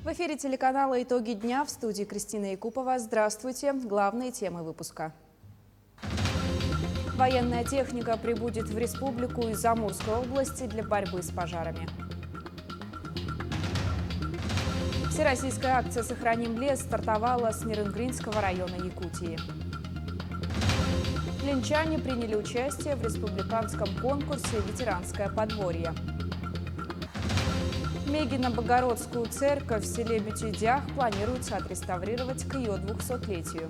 В эфире телеканала «Итоги дня», в студии Кристина Якупова. Здравствуйте. Главные темы выпуска. Военная техника прибудет в республику из Амурской области для борьбы с пожарами. Всероссийская акция «Сохраним лес» стартовала с Нерюнгринского района Якутии. Ленчане приняли участие в республиканском конкурсе «Ветеранское подворье». Мегино-Богородскую церковь в селе Бютюдях планируется отреставрировать к ее 200-летию.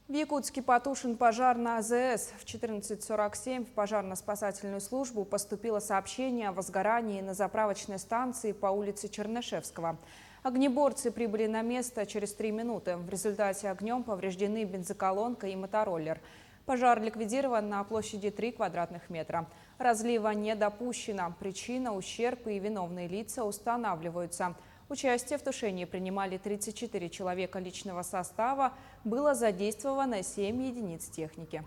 В Якутске потушен пожар на АЗС. В 14:47 в пожарно-спасательную службу поступило сообщение о возгорании на заправочной станции по улице Чернышевского. Огнеборцы прибыли на место через 3 минуты. В результате огнем повреждены бензоколонка и мотороллер. Пожар ликвидирован на площади 3 квадратных метра. Разлива не допущено. Причина, ущерб и виновные лица устанавливаются. Участие в тушении принимали 34 человека личного состава. Было задействовано 7 единиц техники.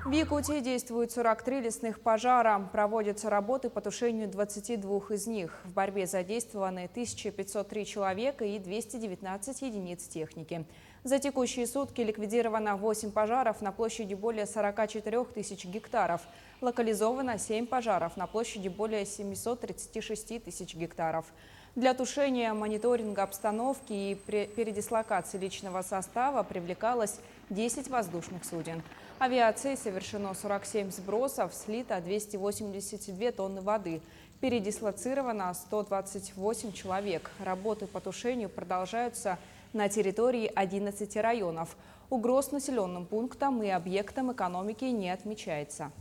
В Якутии действуют 43 лесных пожара. Проводятся работы по тушению 22 из них. В борьбе задействованы 1503 человека и 219 единиц техники. За текущие сутки ликвидировано 8 пожаров на площади более 44 тысяч гектаров. Локализовано 7 пожаров на площади более 736 тысяч гектаров. Для тушения, мониторинга обстановки и передислокации личного состава привлекалось 10 воздушных суден. Авиацией совершено 47 сбросов, слито 282 тонны воды. Передислоцировано 128 человек. Работы по тушению продолжаются на территории 11 районов. Угроз населенным пунктам и объектам экономики не отмечается.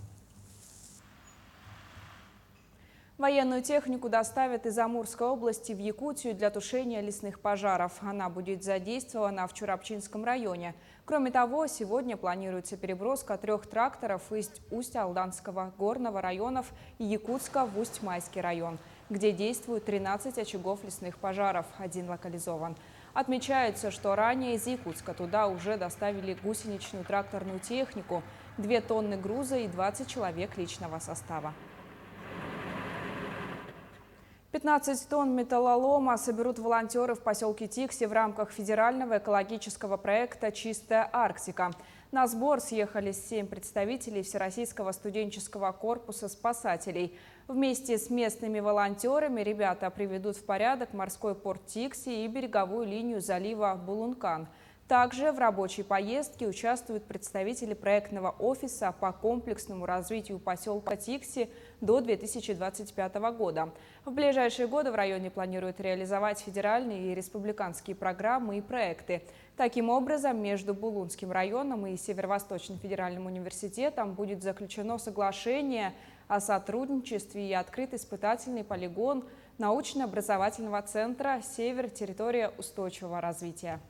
Военную технику доставят из Амурской области в Якутию для тушения лесных пожаров. Она будет задействована в Чурапчинском районе. Кроме того, сегодня планируется переброска 3 тракторов из Усть-Алданского горного районов и Якутска в Усть-Майский район, где действуют 13 очагов лесных пожаров, 1 локализован. Отмечается, что ранее из Якутска туда уже доставили гусеничную тракторную технику, 2 тонны груза и 20 человек личного состава. 15 тонн металлолома соберут волонтеры в поселке Тикси в рамках федерального экологического проекта «Чистая Арктика». На сбор съехались 7 представителей Всероссийского студенческого корпуса спасателей. Вместе с местными волонтерами ребята приведут в порядок морской порт Тикси и береговую линию залива Булункан. Также в рабочей поездке участвуют представители проектного офиса по комплексному развитию поселка Тикси до 2025 года. В ближайшие годы в районе планируют реализовать федеральные и республиканские программы и проекты. Таким образом, между Булунским районом и Северо-Восточным федеральным университетом будет заключено соглашение о сотрудничестве и открыт испытательный полигон научно-образовательного центра «Север. Территория устойчивого развития».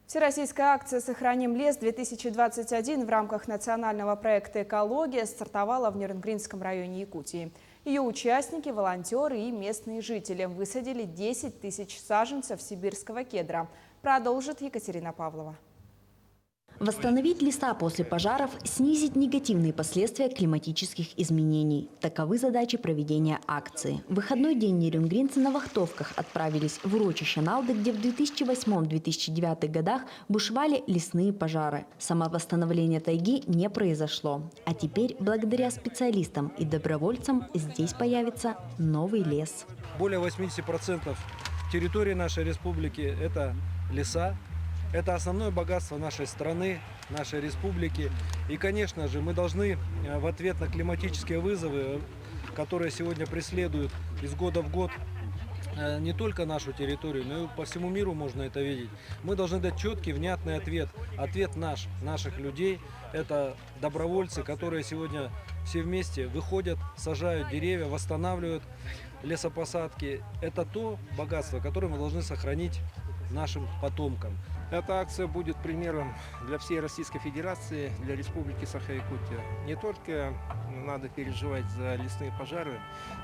Всероссийская акция «Сохраним лес-2021» в рамках национального проекта «Экология» стартовала в Нерюнгринском районе Якутии. Ее участники, волонтеры и местные жители высадили 10 тысяч саженцев сибирского кедра. Продолжит Екатерина Павлова. Восстановить леса после пожаров, снизить негативные последствия климатических изменений. Таковы задачи проведения акции. В выходной день нерюнгринцы на вахтовках отправились в урочище Налды, где в 2008-2009 годах бушевали лесные пожары. Самовосстановление тайги не произошло. А теперь, благодаря специалистам и добровольцам, здесь появится новый лес. Более 80% территории нашей республики – это леса. Это основное богатство нашей страны, нашей республики. И, конечно же, мы должны в ответ на климатические вызовы, которые сегодня преследуют из года в год не только нашу территорию, но и по всему миру можно это видеть, мы должны дать четкий, внятный ответ. Ответ наших людей. Это добровольцы, которые сегодня все вместе выходят, сажают деревья, восстанавливают лесопосадки. Это то богатство, которое мы должны сохранить нашим потомкам. Эта акция будет примером для всей Российской Федерации, для Республики Саха-Якутия. Не только надо переживать за лесные пожары,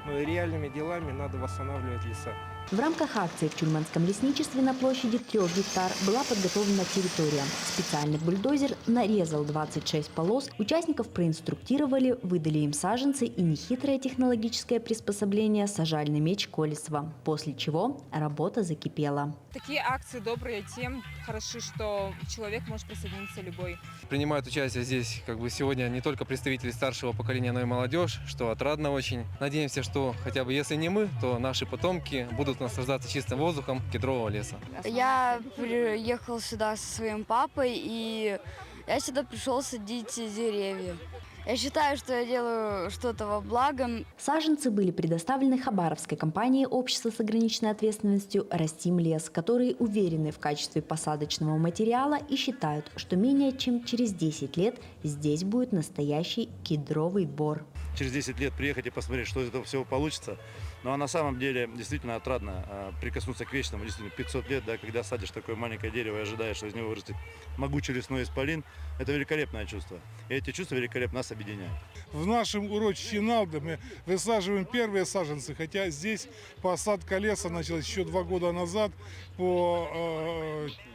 но и реальными делами надо восстанавливать леса. В рамках акции в Чульманском лесничестве на площади 3 гектар была подготовлена территория. Специальный бульдозер нарезал 26 полос, участников проинструктировали, выдали им саженцы и нехитрое технологическое приспособление «Сажальный меч Колесова», после чего работа закипела. Такие акции добрые тем хороши, что человек может присоединиться любой. Принимают участие здесь сегодня не только представители старшего поколения, но и молодежь, что отрадно очень. Надеемся, что хотя бы если не мы, то наши потомки будут наслаждаться чистым воздухом кедрового леса. Я приехал сюда со своим папой, и я сюда пришел садить деревья. Я считаю, что я делаю что-то во благо. Саженцы были предоставлены хабаровской компанией общества с ограниченной ответственностью «Растим лес», которые уверены в качестве посадочного материала и считают, что менее чем через 10 лет здесь будет настоящий кедровый бор. Через 10 лет приехать и посмотреть, что из этого всего получится. Ну а на самом деле действительно отрадно прикоснуться к вечному. Действительно 500 лет, да, когда садишь такое маленькое дерево и ожидаешь, что из него вырастет могучий лесной исполин, это великолепное чувство. И эти чувства великолепно нас объединяют. В нашем урочище Налда мы высаживаем первые саженцы, хотя здесь посадка леса началась еще 2 года назад по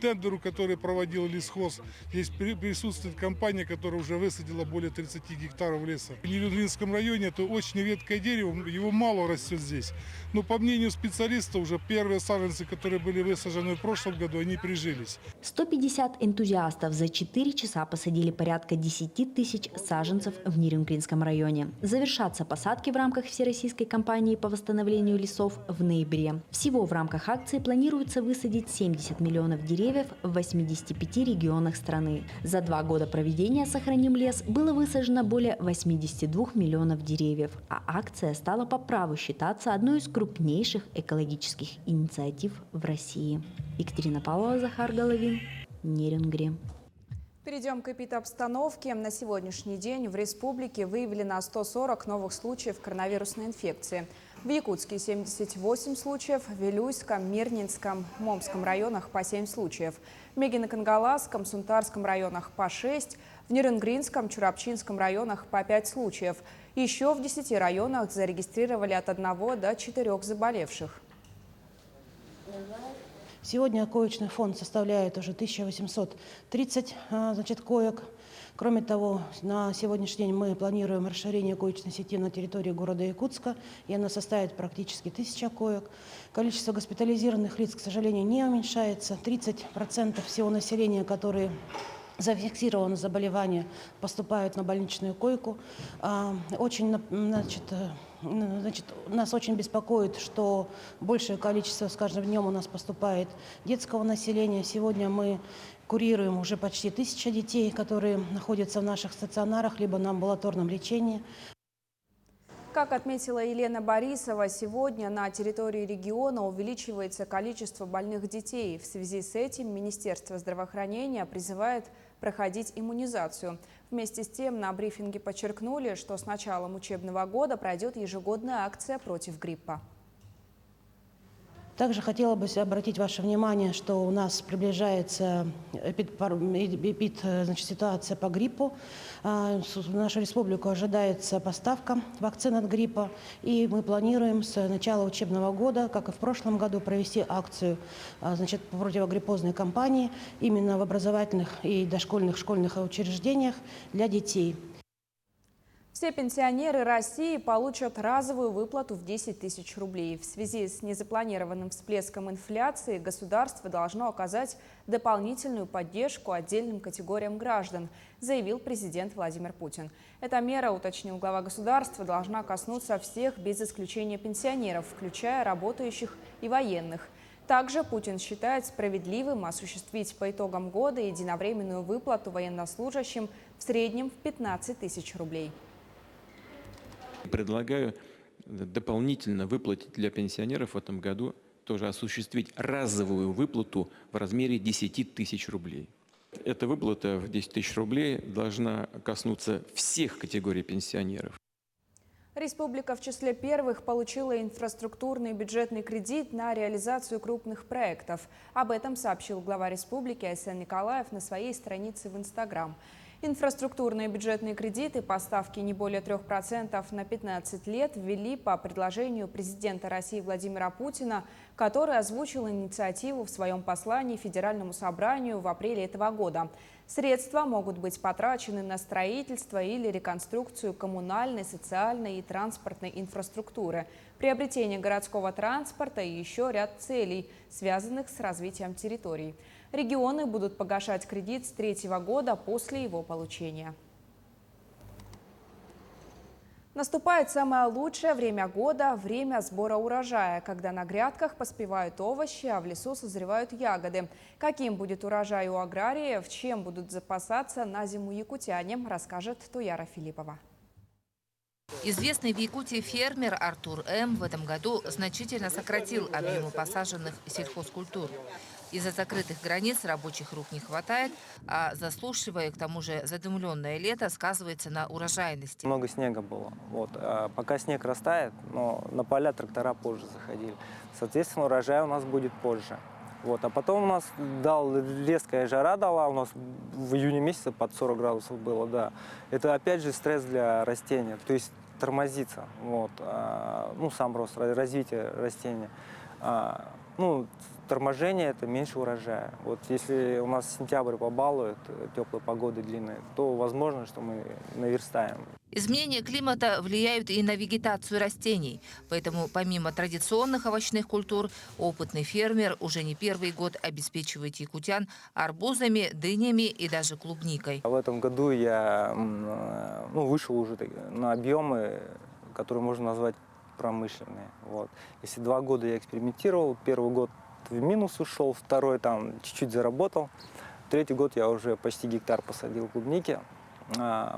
тендеру, который проводил лесхоз. Здесь присутствует компания, которая уже высадила более 30 гектаров леса. В Нерюнгринском районе это очень редкое дерево, его мало растет здесь. Но по мнению специалистов, уже первые саженцы, которые были высажены в прошлом году, они прижились. 150 энтузиастов за 4 часа посадили порядка 10 тысяч саженцев в Нерюнгринском районе. Завершатся посадки в рамках Всероссийской кампании по восстановлению лесов в ноябре. Всего в рамках акции планируется высадить 70 миллионов деревьев в 85 регионах страны. За 2 года проведения «Сохраним лес» было высажено более 82 миллионов деревьев, а акция стала по праву считаться одной из крупнейших экологических инициатив в России. Екатерина Павлова, Захар Головин, Нерюнгри. Перейдем к эпидобстановке. На сегодняшний день в республике выявлено 140 новых случаев коронавирусной инфекции. В Якутске 78 случаев, в Вилюйском, Мирнинском, Момском районах по 7 случаев, в Мегино-Кангаласском, Сунтарском районах по 6, в Нерюнгринском, Чурапчинском районах по 5 случаев. Еще в 10 районах зарегистрировали от 1 до 4 заболевших. Сегодня коечный фонд составляет уже 1830 коек. Кроме того, на сегодняшний день мы планируем расширение коечной сети на территории города Якутска, и она составит практически 1000 коек. Количество госпитализированных лиц, к сожалению, не уменьшается. 30% всего населения, которые зафиксировано заболевание, поступают на больничную койку. Нас очень беспокоит, что большее количество с каждым днем у нас поступает детского населения. Сегодня мы курируем уже почти 1000 детей, которые находятся в наших стационарах либо на амбулаторном лечении. Как отметила Елена Борисова, сегодня на территории региона увеличивается количество больных детей. В связи с этим Министерство здравоохранения призывает проходить иммунизацию. Вместе с тем на брифинге подчеркнули, что с началом учебного года пройдет ежегодная акция против гриппа. Также хотела бы обратить ваше внимание, что у нас приближается ситуация по гриппу. В нашу республику ожидается поставка вакцин от гриппа. И мы планируем с начала учебного года, как и в прошлом году, провести акцию по противогриппозной кампании именно в образовательных и дошкольных школьных учреждениях для детей. Все пенсионеры России получат разовую выплату в 10 тысяч рублей. В связи с незапланированным всплеском инфляции государство должно оказать дополнительную поддержку отдельным категориям граждан, заявил президент Владимир Путин. Эта мера, уточнил глава государства, должна коснуться всех без исключения пенсионеров, включая работающих и военных. Также Путин считает справедливым осуществить по итогам года единовременную выплату военнослужащим в среднем в 15 тысяч рублей. Предлагаю дополнительно выплатить для пенсионеров в этом году, тоже осуществить разовую выплату в размере 10 тысяч рублей. Эта выплата в 10 тысяч рублей должна коснуться всех категорий пенсионеров. Республика в числе первых получила инфраструктурный бюджетный кредит на реализацию крупных проектов. Об этом сообщил глава республики Айсен Николаев на своей странице в Инстаграм. Инфраструктурные бюджетные кредиты по ставке не более 3% на 15 лет ввели по предложению президента России Владимира Путина который озвучил инициативу в своем послании Федеральному собранию в апреле этого года. Средства могут быть потрачены на строительство или реконструкцию коммунальной, социальной и транспортной инфраструктуры, приобретение городского транспорта и еще ряд целей, связанных с развитием территорий. Регионы будут погашать кредит с 3-го года после его получения. Наступает самое лучшее время года – время сбора урожая, когда на грядках поспевают овощи, а в лесу созревают ягоды. Каким будет урожай у аграриев, чем будут запасаться на зиму якутяне, расскажет Туяра Филиппова. Известный в Якутии фермер Артур М. в этом году значительно сократил объемы посаженных сельхозкультур. Из-за закрытых границ рабочих рук не хватает, а засушливое, к тому же задымленное лето сказывается на урожайности. Много снега было. Пока снег растает, но на поля трактора позже заходили. Соответственно, урожай у нас будет позже. А потом у нас резкая жара дала, у нас в июне месяце под 40 градусов было, да. Это опять же стресс для растения, то есть тормозится, сам рост, развитие растения. Торможение – это меньше урожая. Если у нас сентябрь побалует, теплой погоды длинной, то возможно, что мы наверстаем. Изменения климата влияют и на вегетацию растений. Поэтому помимо традиционных овощных культур, опытный фермер уже не первый год обеспечивает якутян арбузами, дынями и даже клубникой. В этом году я вышел уже на объемы, которые можно назвать промышленные. Если 2 года я экспериментировал, первый год в минус ушел, второй там чуть-чуть заработал, 3-й год я уже почти гектар посадил клубники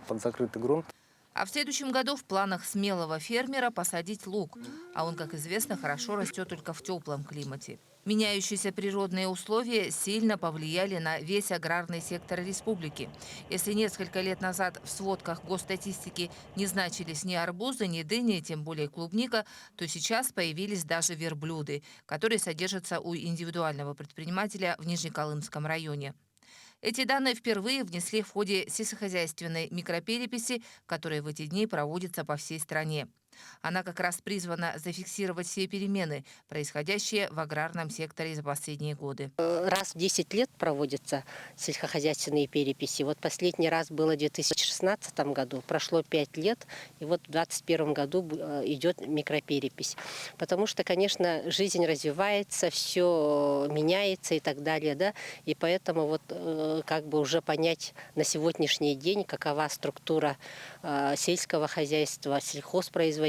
под закрытый грунт. А в следующем году в планах смелого фермера посадить лук. А он, как известно, хорошо растет только в теплом климате. Меняющиеся природные условия сильно повлияли на весь аграрный сектор республики. Если несколько лет назад в сводках госстатистики не значились ни арбузы, ни дыни, тем более клубника, то сейчас появились даже верблюды, которые содержатся у индивидуального предпринимателя в Нижнеколымском районе. Эти данные впервые внесли в ходе сельскохозяйственной микропереписи, которая в эти дни проводится по всей стране. Она как раз призвана зафиксировать все перемены, происходящие в аграрном секторе за последние годы. Раз в 10 лет проводятся сельскохозяйственные переписи. Последний раз было в 2016 году, прошло 5 лет, и в 2021 году идет микроперепись. Потому что, конечно, жизнь развивается, все меняется и так далее, да, и поэтому уже понять на сегодняшний день, какова структура сельского хозяйства, сельхозпроизводителей.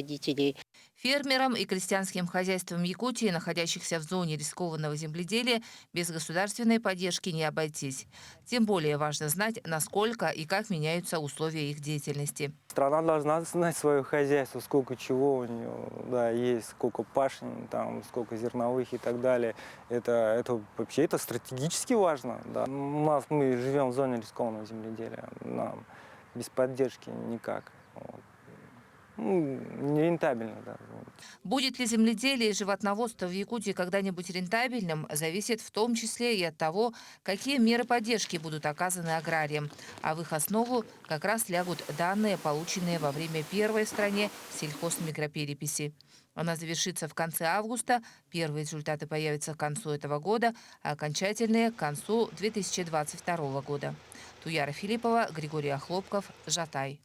Фермерам и крестьянским хозяйствам Якутии, находящихся в зоне рискованного земледелия, без государственной поддержки не обойтись. Тем более важно знать, насколько и как меняются условия их деятельности. Страна должна знать свое хозяйство, сколько чего у нее есть, сколько пашен, сколько зерновых и так далее. Это стратегически важно. Да. Мы живем в зоне рискованного земледелия. Нам без поддержки никак. Нерентабельно, да. Будет ли земледелие и животноводство в Якутии когда-нибудь рентабельным, зависит в том числе и от того, какие меры поддержки будут оказаны аграриям. А в их основу как раз лягут данные, полученные во время первой в стране сельхозмикропереписи. Она завершится в конце августа, первые результаты появятся к концу этого года, а окончательные – к концу 2022 года. Туяра Филиппова, Григорий Охлопков, Жатай.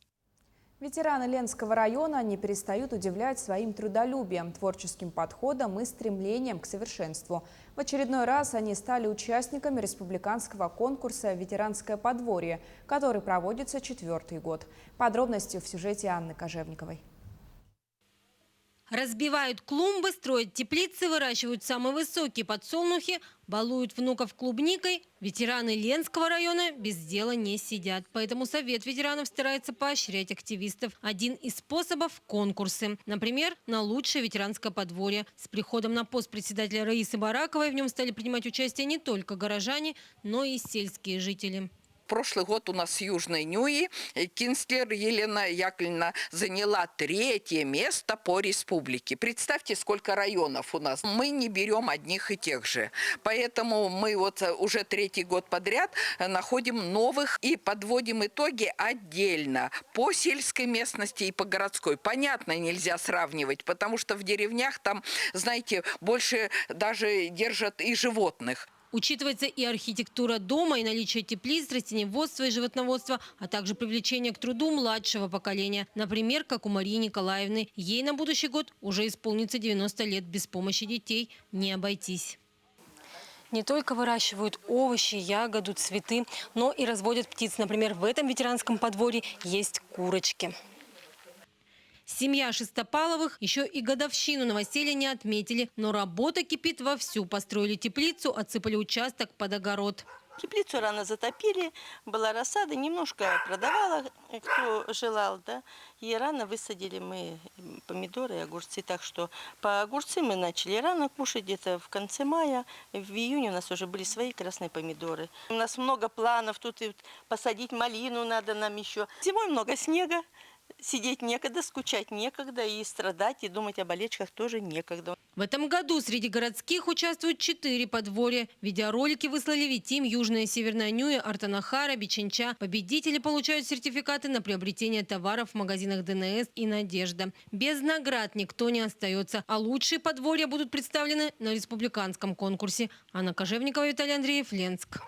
Ветераны Ленского района не перестают удивлять своим трудолюбием, творческим подходом и стремлением к совершенству. В очередной раз они стали участниками республиканского конкурса «Ветеранское подворье», который проводится 4-й год. Подробности в сюжете Анны Кожевниковой. Разбивают клумбы, строят теплицы, выращивают самые высокие подсолнухи, балуют внуков клубникой. Ветераны Ленского района без дела не сидят. Поэтому Совет ветеранов старается поощрять активистов. Один из способов – конкурсы. Например, на лучшее ветеранское подворье. С приходом на пост председателя Раисы Бараковой в нем стали принимать участие не только горожане, но и сельские жители. прошлый год у нас с Южной Нюи Кинслер Елена Яковлевна заняла 3-е место по республике. Представьте, сколько районов у нас. Мы не берем одних и тех же. Поэтому мы вот уже 3-й год подряд находим новых и подводим итоги отдельно по сельской местности и по городской. Понятно, нельзя сравнивать, потому что в деревнях там, знаете, больше даже держат и животных. Учитывается и архитектура дома, и наличие теплиц, растениеводства и животноводства, а также привлечение к труду младшего поколения. Например, как у Марии Николаевны. Ей на будущий год уже исполнится 90 лет. Без помощи детей не обойтись. Не только выращивают овощи, ягоды, цветы, но и разводят птиц. Например, в этом ветеранском подворье есть курочки. Семья Шестопаловых еще и годовщину новоселья не отметили, но работа кипит вовсю. Построили теплицу, отсыпали участок под огород. Теплицу рано затопили, была рассада, немножко продавала, кто желал, да. И рано высадили мы помидоры и огурцы. Так что по огурцы мы начали рано кушать, где-то в конце мая. В июне у нас уже были свои красные помидоры. У нас много планов, тут и посадить малину надо нам еще. Зимой много снега. Сидеть некогда, скучать некогда, и страдать, и думать о болельщиках тоже некогда. В этом году среди городских участвуют 4 подворья. Видеоролики выслали Витим, Южная, Северная Нюя, Артанахара, Биченча. Победители получают сертификаты на приобретение товаров в магазинах ДНС и «Надежда». Без наград никто не остается. А лучшие подворья будут представлены на республиканском конкурсе. Анна Кожевникова, Виталий Андреев, Ленск.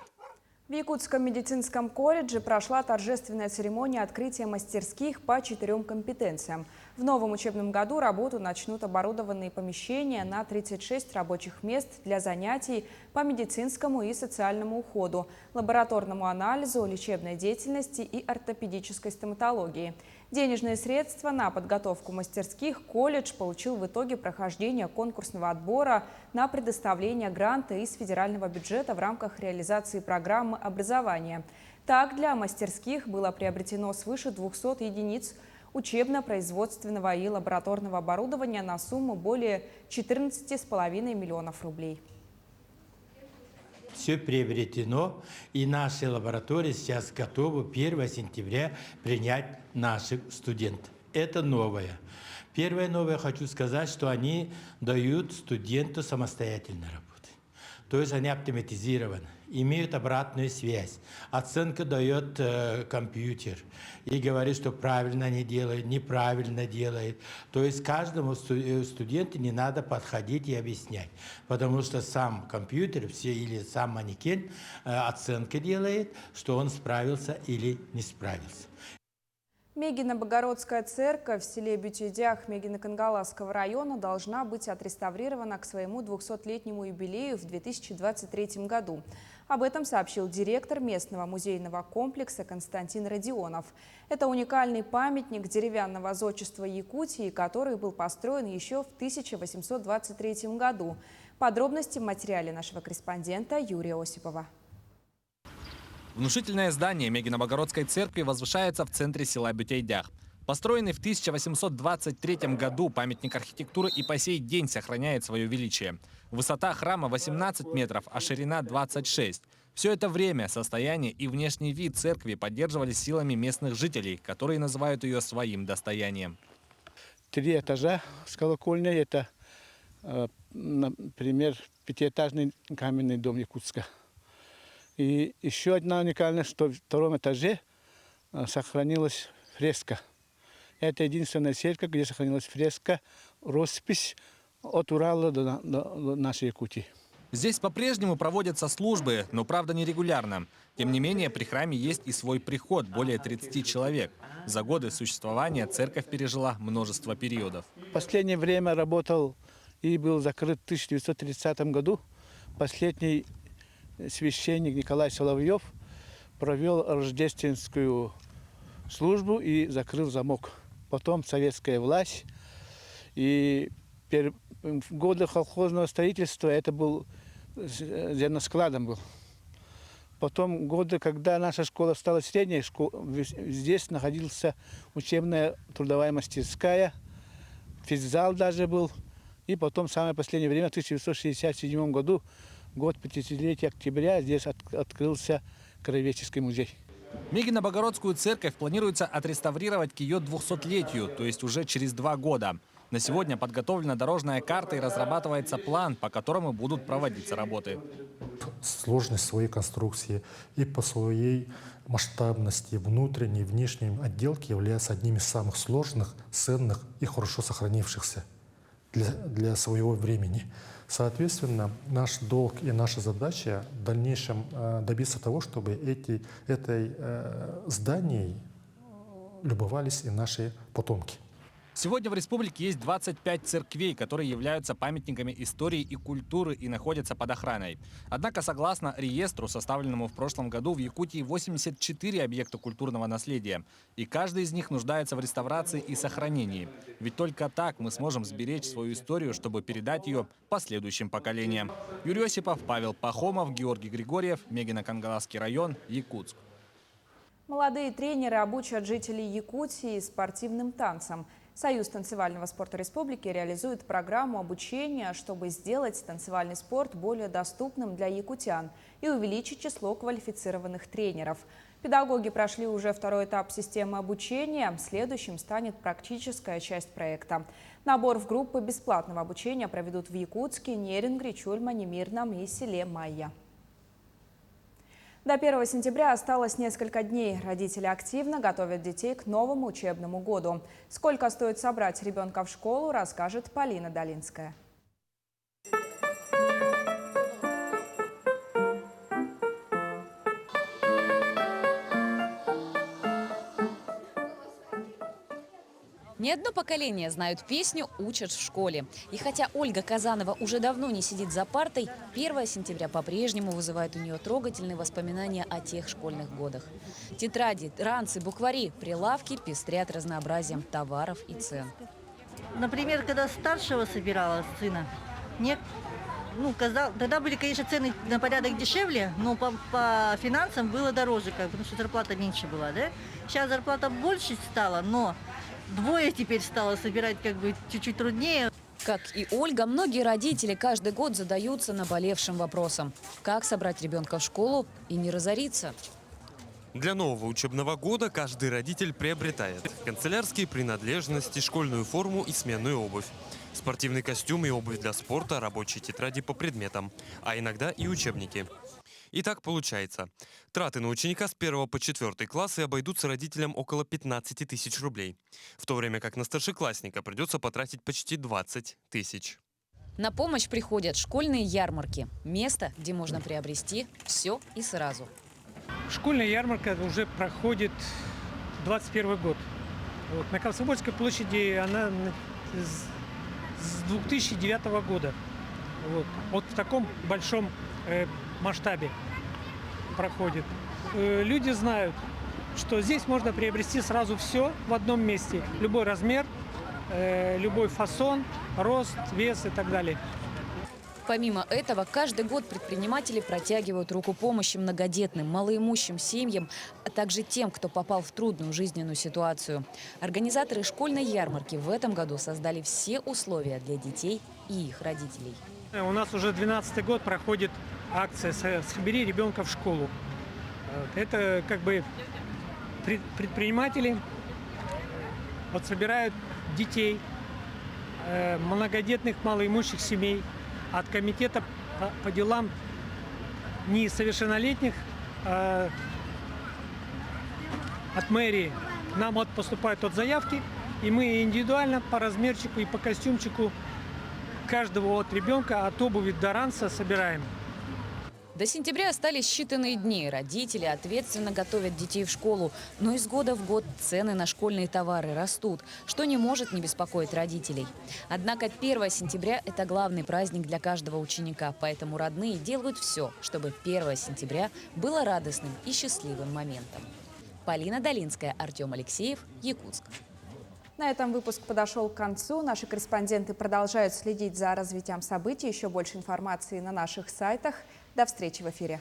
В Якутском медицинском колледже прошла торжественная церемония открытия мастерских по 4 компетенциям. В новом учебном году работу начнут оборудованные помещения на 36 рабочих мест для занятий по медицинскому и социальному уходу, лабораторному анализу, лечебной деятельности и ортопедической стоматологии. Денежные средства на подготовку мастерских колледж получил в итоге прохождения конкурсного отбора на предоставление гранта из федерального бюджета в рамках реализации программы образования. Так, для мастерских было приобретено свыше 200 единиц учебно-производственного и лабораторного оборудования на сумму более 14,5 миллионов рублей. Все приобретено, и наши лаборатории сейчас готовы 1 сентября принять наших студентов. Это новое. Первое новое, хочу сказать, что они дают студенту самостоятельно работать. То есть они автоматизированы, имеют обратную связь. Оценку дает компьютер и говорит, что правильно они делают, неправильно делают. То есть каждому студенту не надо подходить и объяснять, потому что сам компьютер или сам манекен оценку делает, что он справился или не справился. Мегино-Богородская церковь в селе Бютидях Мегино-Кангаласского района должна быть отреставрирована к своему 200-летнему юбилею в 2023 году. Об этом сообщил директор местного музейного комплекса Константин Родионов. Это уникальный памятник деревянного зодчества Якутии, который был построен еще в 1823 году. Подробности в материале нашего корреспондента Юрия Осипова. Внушительное здание Мегино-Богородской церкви возвышается в центре села Бютейдях. Построенный в 1823 году, памятник архитектуры и по сей день сохраняет свое величие. Высота храма 18 метров, а ширина 26. Все это время состояние и внешний вид церкви поддерживались силами местных жителей, которые называют ее своим достоянием. 3 этажа с колокольней. Это, например, 5-этажный каменный дом Якутска. И еще одна уникальность, что в 2-м этаже сохранилась фреска. Это единственная церковь, где сохранилась фреска, роспись от Урала до нашей Якутии. Здесь по-прежнему проводятся службы, но, правда, нерегулярно. Тем не менее, при храме есть и свой приход, более 30 человек. За годы существования церковь пережила множество периодов. В последнее время работал и был закрыт в 1930 году. Последний священник Николай Соловьев провел рождественскую службу и закрыл замок. Потом советская власть. И в годы колхозного строительства это был зерноскладом был. Потом годы, когда наша школа стала средней, здесь находился учебная трудовая мастерская, физзал даже был. И потом в самое последнее время, в 1967 году, год 50-летия октября, здесь открылся краеведческий музей. Мегино-Богородскую церковь планируется отреставрировать к ее 200-летию, то есть уже через 2 года. На сегодня подготовлена дорожная карта и разрабатывается план, по которому будут проводиться работы. Сложность своей конструкции и по своей масштабности внутренней и внешней отделки является одним из самых сложных, ценных и хорошо сохранившихся для своего времени. Соответственно, наш долг и наша задача в дальнейшем добиться того, чтобы этой зданием любовались и наши потомки. Сегодня в республике есть 25 церквей, которые являются памятниками истории и культуры и находятся под охраной. Однако, согласно реестру, составленному в прошлом году, в Якутии 84 объекта культурного наследия. И каждый из них нуждается в реставрации и сохранении. Ведь только так мы сможем сберечь свою историю, чтобы передать ее последующим поколениям. Юрий Осипов, Павел Пахомов, Георгий Григорьев, Мегино-Кангаласский район, Якутск. Молодые тренеры обучат жителей Якутии спортивным танцам. Союз танцевального спорта республики реализует программу обучения, чтобы сделать танцевальный спорт более доступным для якутян и увеличить число квалифицированных тренеров. Педагоги прошли уже второй этап системы обучения. Следующим станет практическая часть проекта. Набор в группы бесплатного обучения проведут в Якутске, Нерингре, Чульмане, Мирном и селе Майя. До 1 сентября осталось несколько дней. Родители активно готовят детей к новому учебному году. Сколько стоит собрать ребенка в школу, расскажет Полина Долинская. Не одно поколение знают песню «Учат в школе». И хотя Ольга Казанова уже давно не сидит за партой, 1 сентября по-прежнему вызывает у нее трогательные воспоминания о тех школьных годах. Тетради, ранцы, буквари, прилавки пестрят разнообразием товаров и цен. Например, когда старшего собирала сына, тогда были, конечно, цены на порядок дешевле, но по финансам было дороже, потому что зарплата меньше была, да? Сейчас зарплата больше стала, но двое теперь стало собирать чуть-чуть труднее. Как и Ольга, многие родители каждый год задаются наболевшим вопросом: как собрать ребенка в школу и не разориться? Для нового учебного года каждый родитель приобретает канцелярские принадлежности, школьную форму и сменную обувь, спортивный костюм и обувь для спорта, рабочие тетради по предметам, а иногда и учебники. И так получается. Траты на ученика с 1 по 4 классы обойдутся родителям около 15 тысяч рублей, в то время как на старшеклассника придется потратить почти 20 тысяч. На помощь приходят школьные ярмарки. Место, где можно приобрести все и сразу. Школьная ярмарка уже проходит 21 год. На Комсомольской площади она с 2009 года. Вот в таком большом масштабе проходит. Люди знают, что здесь можно приобрести сразу все в одном месте. Любой размер, любой фасон, рост, вес и так далее. Помимо этого, каждый год предприниматели протягивают руку помощи многодетным, малоимущим семьям, а также тем, кто попал в трудную жизненную ситуацию. Организаторы школьной ярмарки в этом году создали все условия для детей и их родителей. У нас уже 12-й год проходит акция «Собери ребенка в школу». Это предприниматели собирают детей, многодетных, малоимущих семей от комитета по делам несовершеннолетних, от мэрии. Нам поступают заявки, и мы индивидуально по размерчику и по костюмчику каждого ребенка от обуви до ранца собираем. До сентября остались считанные дни. Родители ответственно готовят детей в школу. Но из года в год цены на школьные товары растут, что не может не беспокоить родителей. Однако 1 сентября – это главный праздник для каждого ученика. Поэтому родные делают все, чтобы 1 сентября было радостным и счастливым моментом. Полина Долинская, Артем Алексеев, Якутск. На этом выпуск подошел к концу. Наши корреспонденты продолжают следить за развитием событий. Еще больше информации на наших сайтах. До встречи в эфире.